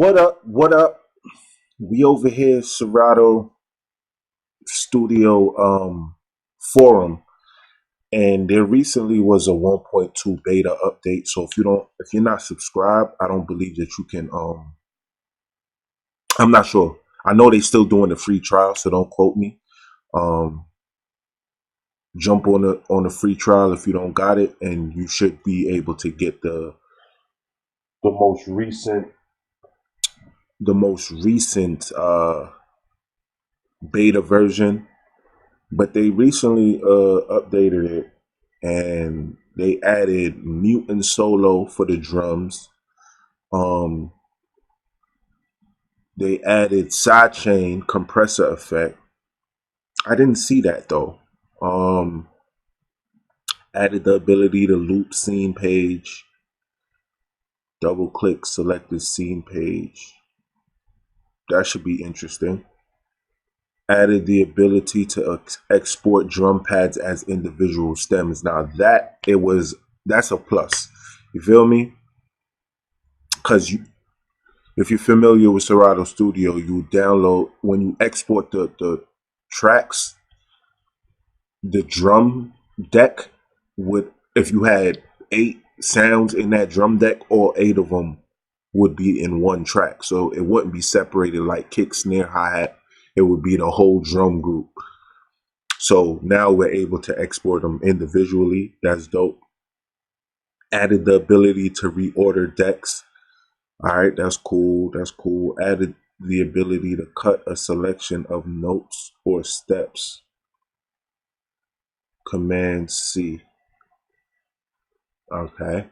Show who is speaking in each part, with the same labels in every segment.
Speaker 1: What up? What up? We over here, Serato Studio Forum, and there recently was a 1.2 beta update. So if you're not subscribed, I don't believe that you can. I'm not sure. I know they still doing the free trial, so don't quote me. Um, jump on the free trial if you don't got it, and you should be able to get the most recent beta version. But they recently updated it, and they added mute and solo for the drums. Um, they added sidechain compressor effect. I didn't see that though. Um, Added the ability to loop scene page. Double click selected scene page. That should be interesting. Added the ability to export drum pads as individual stems. Now that's a plus. You feel me? Because if you're familiar with Serato Studio, you download when you export the tracks, the drum deck would, if you had 8 sounds in that drum deck, all 8 of them would be in one track. So it wouldn't be separated like kick, snare, hi-hat. It would be the whole drum group. So now we're able to export them individually. That's dope. Added the ability to reorder decks. All right, that's cool. That's cool. Added the ability to cut a selection of notes or steps. Command C. Okay.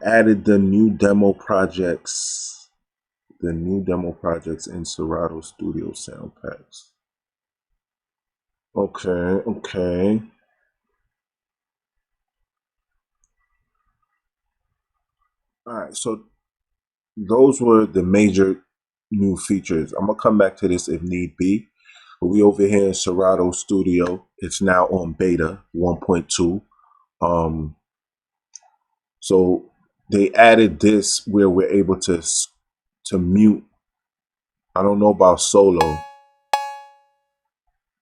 Speaker 1: Added the new demo projects. The new demo projects in Serato Studio sound packs. Okay, okay. All right, so those were the major new features. I'm gonna come back to this if need be. But we over here in Serato Studio. It's now on beta 1.2. So they added this where we're able to mute. I don't know about solo,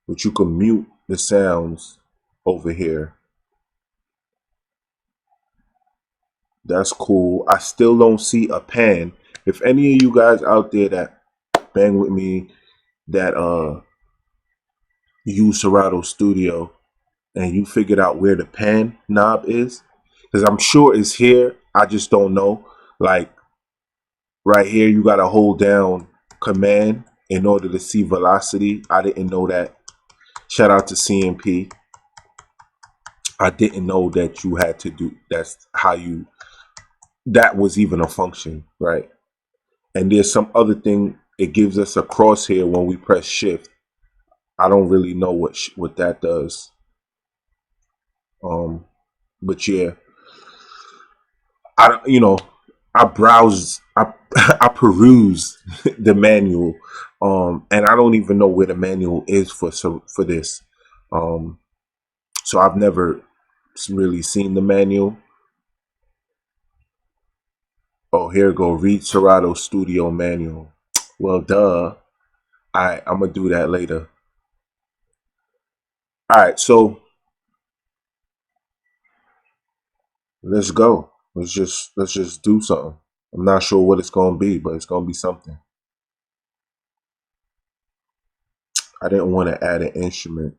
Speaker 1: but you can mute the sounds over here. That's cool. I still don't see a pan. If any of you guys out there that bang with me that use Serato Studio and you figured out where the pan knob is, because I'm sure it's here. I just don't know. Like right here, you gotta hold down command in order to see velocity. I didn't know that. Shout out to CMP. I didn't know that you had to do. That was even a function, right? And there's some other thing. It gives us a crosshair when we press shift. I don't really know what that does. But yeah, I don't. I browse. I peruse the manual, and I don't even know where the manual is for this. So I've never really seen the manual. Oh, here we go. Read Serato Studio manual. Well, duh. I'm gonna do that later. All right, so let's go. Let's just do something. I'm not sure what it's gonna be, but it's gonna be something. I didn't want to add an instrument.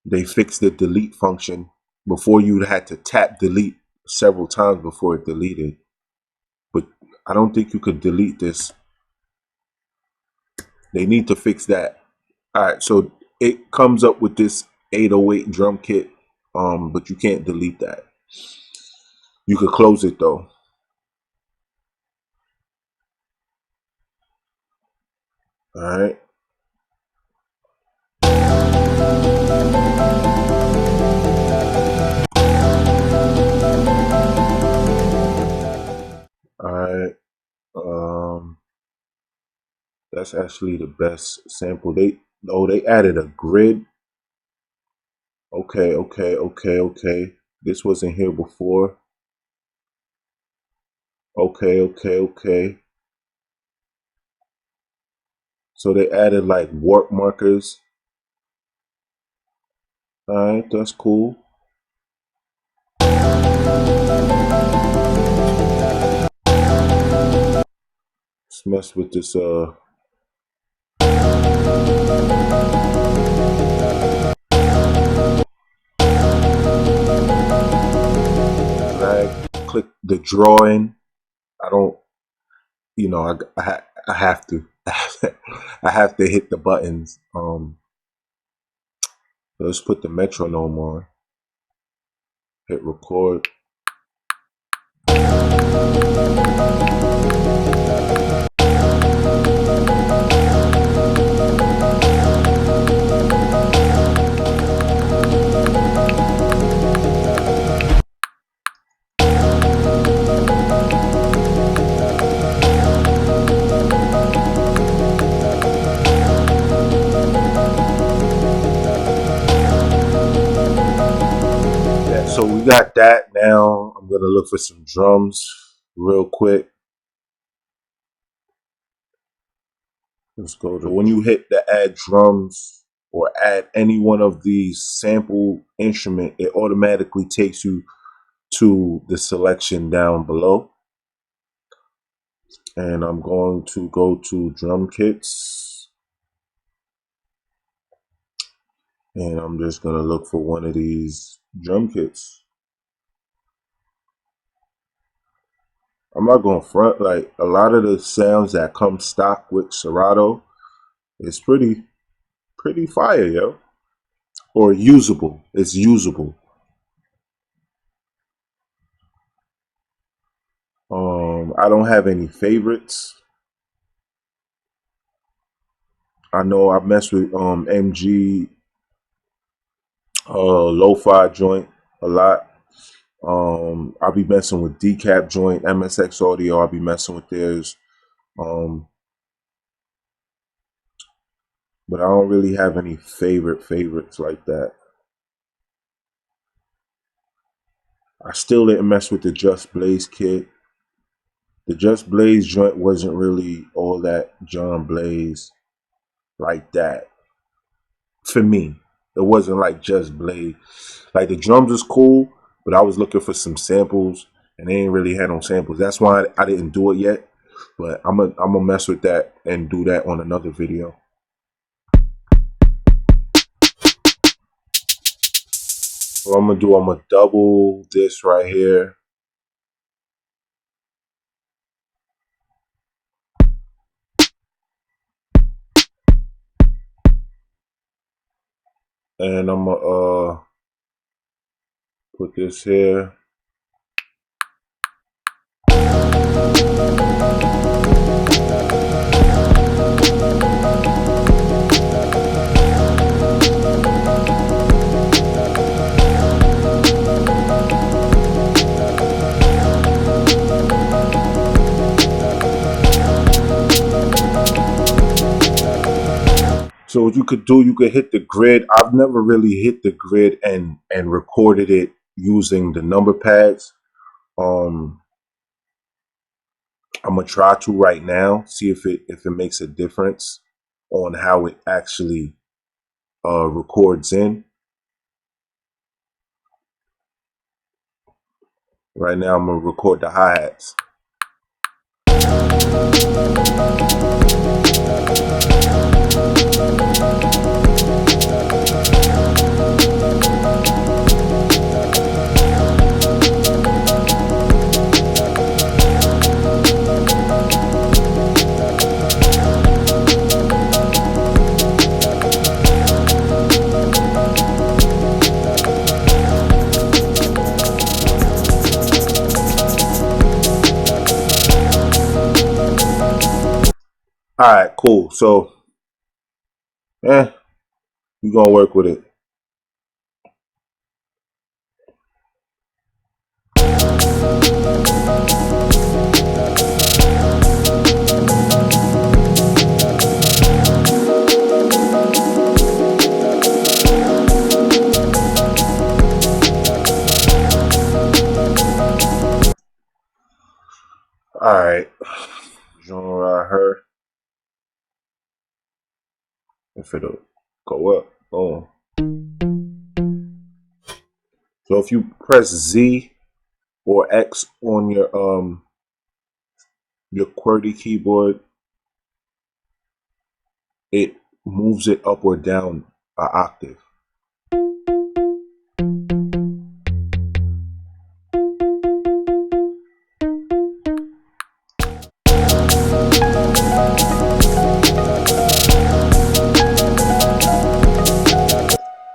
Speaker 1: They fixed the delete function. Before you had to tap delete several times before it deleted. But I don't think you could delete this. They need to fix that. All right, so it comes up with this 808 drum kit, but you can't delete that. You could close it though. All right. All right. That's actually the best sample. They added a grid. Okay. This wasn't here before. Okay. So they added like warp markers. Alright, that's cool. Let's mess with this drag, click the drawing. I don't, you know, I have to. I have to hit the buttons. Let's put the metronome on. Hit record. So we got that. Now I'm gonna look for some drums real quick. Let's go to, when you hit the add drums or add any one of these sample instrument, it automatically takes you to the selection down below. And I'm going to go to drum kits. And I'm just gonna look for one of these drum kits. I'm not going to front, like a lot of the sounds that come stock with Serato is pretty fire, yo. Or usable. It's usable. I don't have any favorites. I know I mess with MG lo-fi joint a lot. I'll be messing with Decap joint, MSX Audio, I'll be messing with theirs. But I don't really have any favorites like that. I still didn't mess with the Just Blaze kit. The Just Blaze joint wasn't really all that John Blaze like that. For me, it wasn't like Just Blaze. Like the drums was cool, but I was looking for some samples, and they ain't really had no samples. That's why I didn't do it yet. But I'm gonna mess with that and do that on another video. What I'm gonna double this right here. And I'm gonna put this here. So what you could do, you could hit the grid. I've never really hit the grid and recorded it using the number pads. I'm gonna try to right now, see if it makes a difference on how it actually records in. Right now I'm gonna record the hi-hats. All right, cool. So, we're gonna work with it. if it'll go up. Oh. So if you press Z or X on your QWERTY keyboard, it moves it up or down an octave.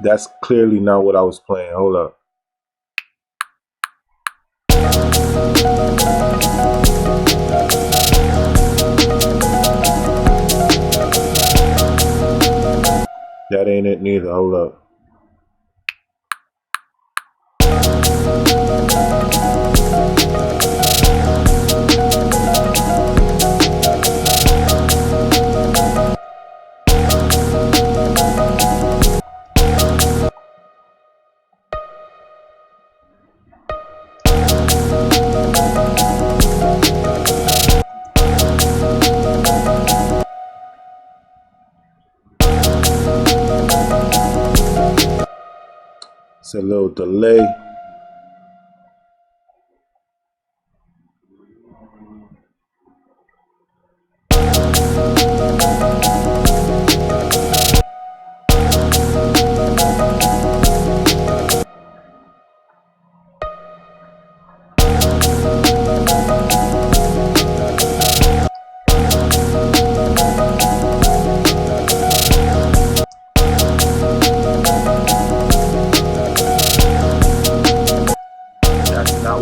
Speaker 1: That's clearly not what I was playing. Hold up. That ain't it neither. Hold up. It's a little delay.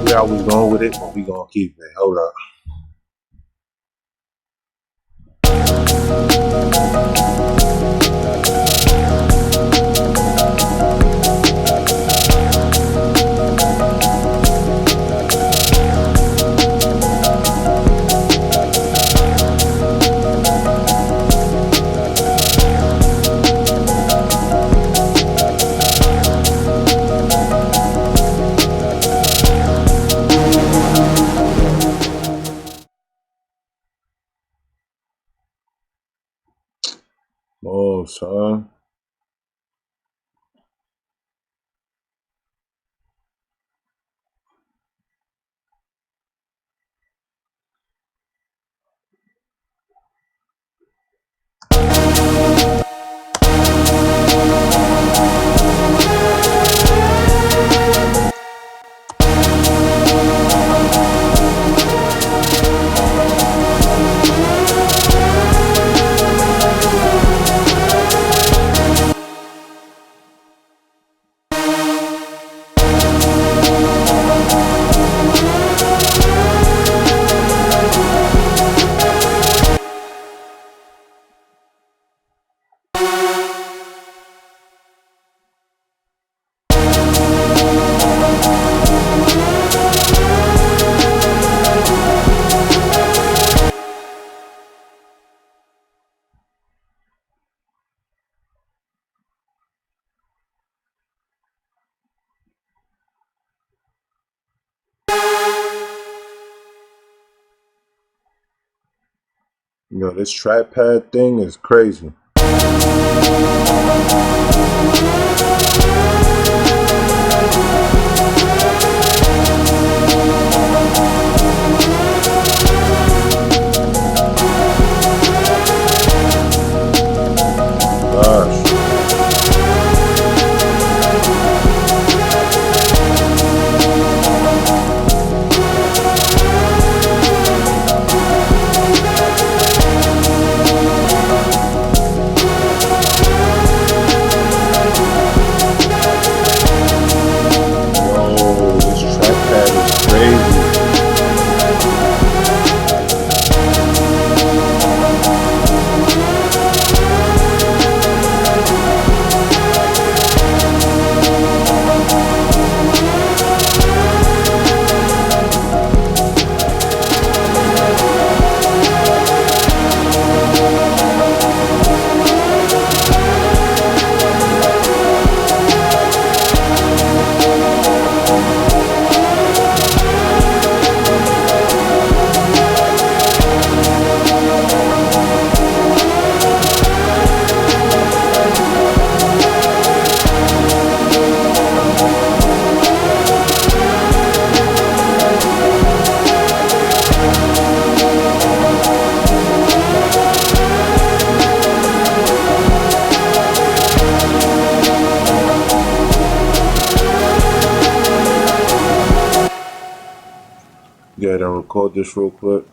Speaker 1: Where I was going with it, but we gonna keep it. Hold up. Oh, son. Yo, this trackpad thing is crazy. Gosh. ahead and record this real quick.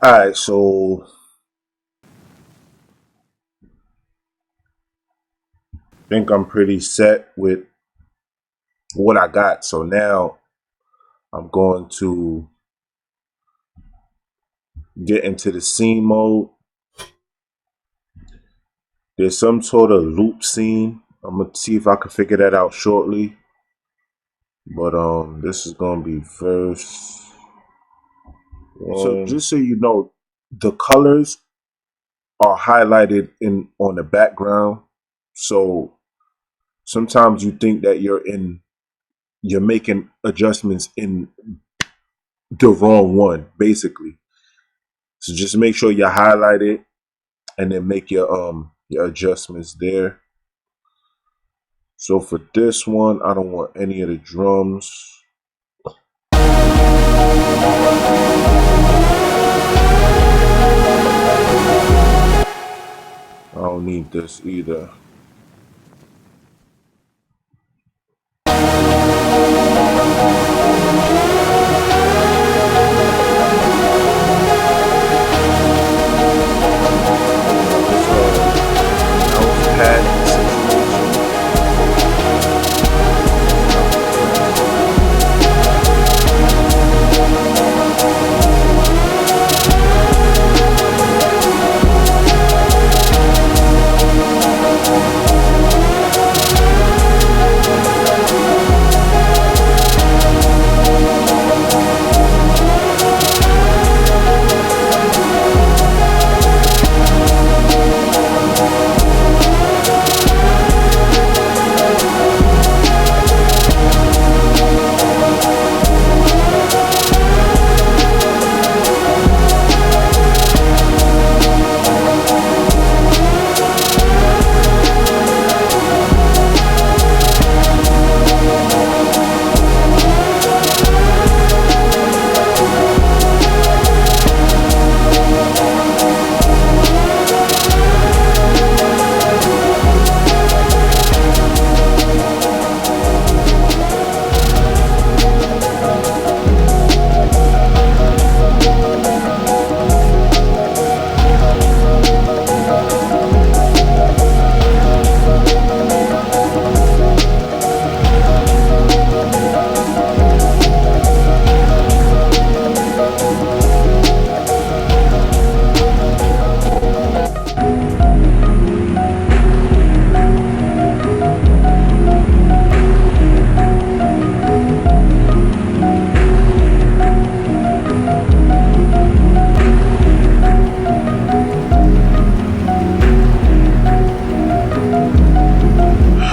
Speaker 1: Alright, so I think I'm pretty set with what I got. So now I'm going to get into the scene mode. There's some sort of loop scene. I'm gonna see if I can figure that out shortly. But this is gonna be verse one. So just so you know, the colors are highlighted on the background. So sometimes you think that you're making adjustments in the wrong one, basically. So just make sure you highlight it and then make your adjustments there. So for this one, I don't want any of the drums. I don't need this either.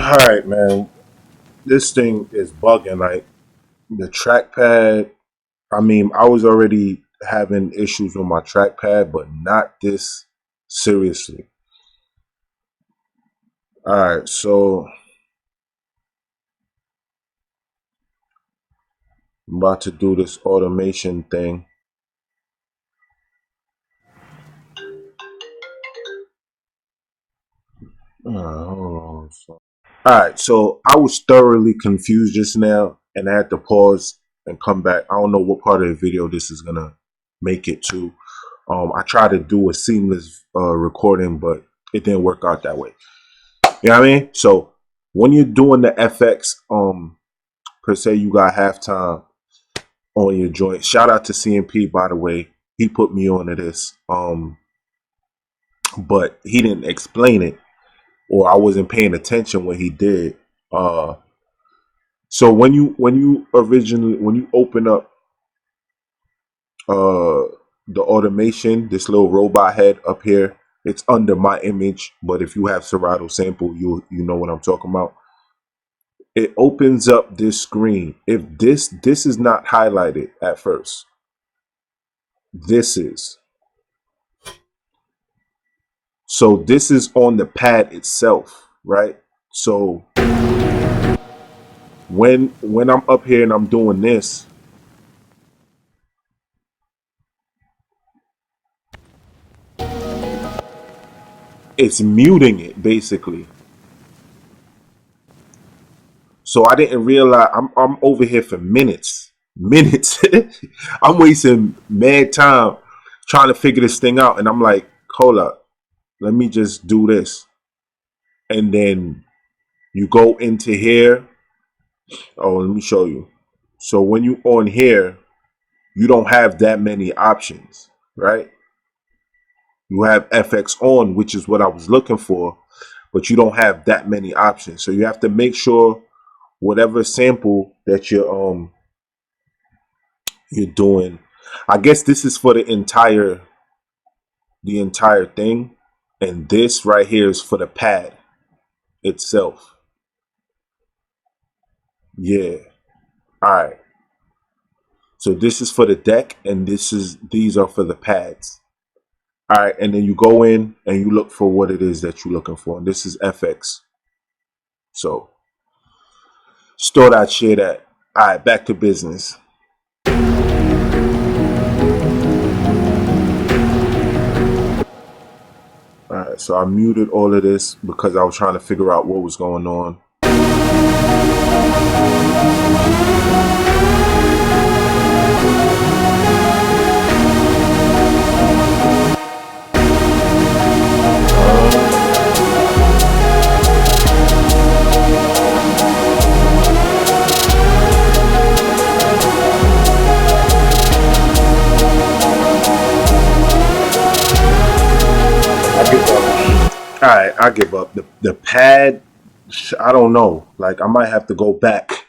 Speaker 1: Alright, man. This thing is bugging. Like the trackpad. I mean, I was already having issues with my trackpad, but not this seriously. Alright, so I'm about to do this automation thing. Hold on. Alright, so I was thoroughly confused just now, and I had to pause and come back. I don't know what part of the video this is gonna make it to. I tried to do a seamless recording, but it didn't work out that way. You know what I mean? So when you're doing the FX, per se, you got halftime on your joint. Shout out to CMP, by the way. He put me onto this. But he didn't explain it, or I wasn't paying attention when he did. So when you open up the automation, this little robot head up here, It's under my image, but if you have Serato sample, you know what I'm talking about. It opens up this screen. If this is not highlighted at first, this is. So this is on the pad itself, right? So when I'm up here and I'm doing this, it's muting it basically. So I didn't realize I'm over here for minutes. I'm wasting mad time trying to figure this thing out. And I'm like, hold up, let me just do this. And then you go into here. Oh, let me show you. So when you on here, you don't have that many options, right? You have FX on, which is what I was looking for, but you don't have that many options. So you have to make sure whatever sample that you're doing. I guess this is for the entire thing, and this right here is for the pad itself. Yeah. All right. So this is for the deck, and these are for the pads. All right, and then you go in and you look for what it is that you're looking for. And this is FX. So just thought I'd share that. All right, back to business. All right, so I muted all of this because I was trying to figure out what was going on. All right, I give up. The pad, I don't know. Like I might have to go back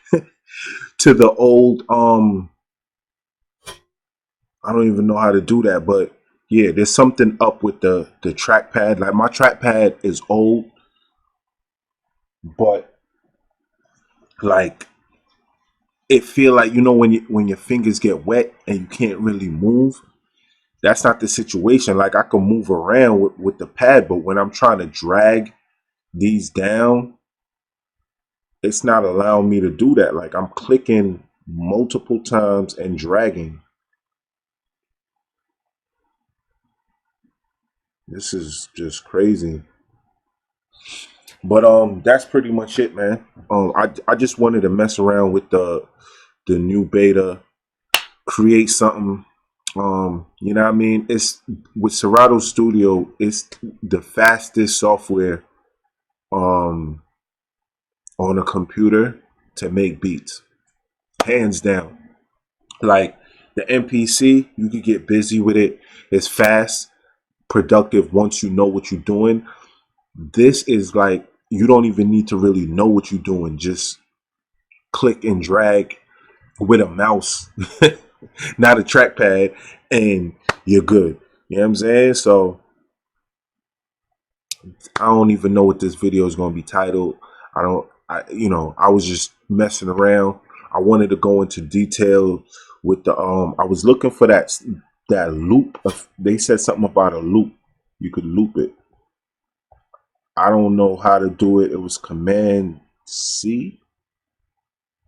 Speaker 1: to the old. I don't even know how to do that, but yeah, there's something up with the trackpad. Like my trackpad is old, but like it feel like when your fingers get wet and you can't really move. That's not the situation. Like I can move around with the pad, but when I'm trying to drag these down, it's not allowing me to do that. Like I'm clicking multiple times and dragging. This is just crazy. But that's pretty much it, man. I just wanted to mess around with the new beta, create something. You know what I mean? It's with Serato Studio, it's the fastest software on a computer to make beats. Hands down. Like the MPC, you can get busy with it. It's fast, productive once you know what you're doing. This is like you don't even need to really know what you're doing. Just click and drag with a mouse, not a trackpad, and you're good. You know what I'm saying? So I don't even know what this video is going to be titled. I was just messing around. I wanted to go into detail with the I was looking for that loop. They said something about a loop. You could loop it. I don't know how to do it. It was Command C,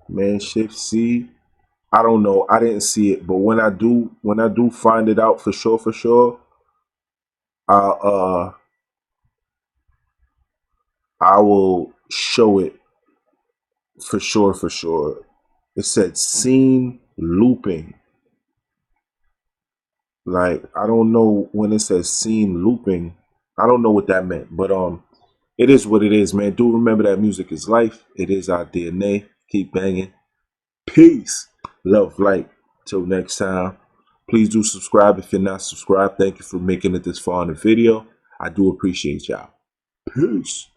Speaker 1: Command Shift C. I don't know. I didn't see it, but when I do find it out for sure, I will show it for sure. It said scene looping. Like I don't know when it says scene looping. I don't know what that meant, but it is what it is, man. Do remember that music is life. It is our DNA. Keep banging. Peace. Love, light. Till next time. Please do subscribe if you're not subscribed. Thank you for making it this far in the video. I do appreciate y'all. Peace.